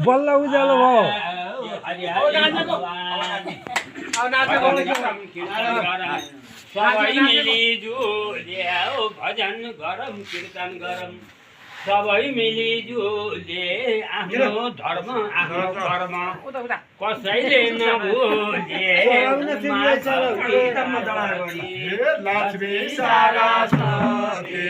बल्ल उज्यालो भयो सबै मिलिजुले भजन गरौँ कीर्तन गरौँ सबै मिलिजुले आफ्नो धर्म आफ्नो कर्म कसैले नभुले लक्ष्मी सरस्वती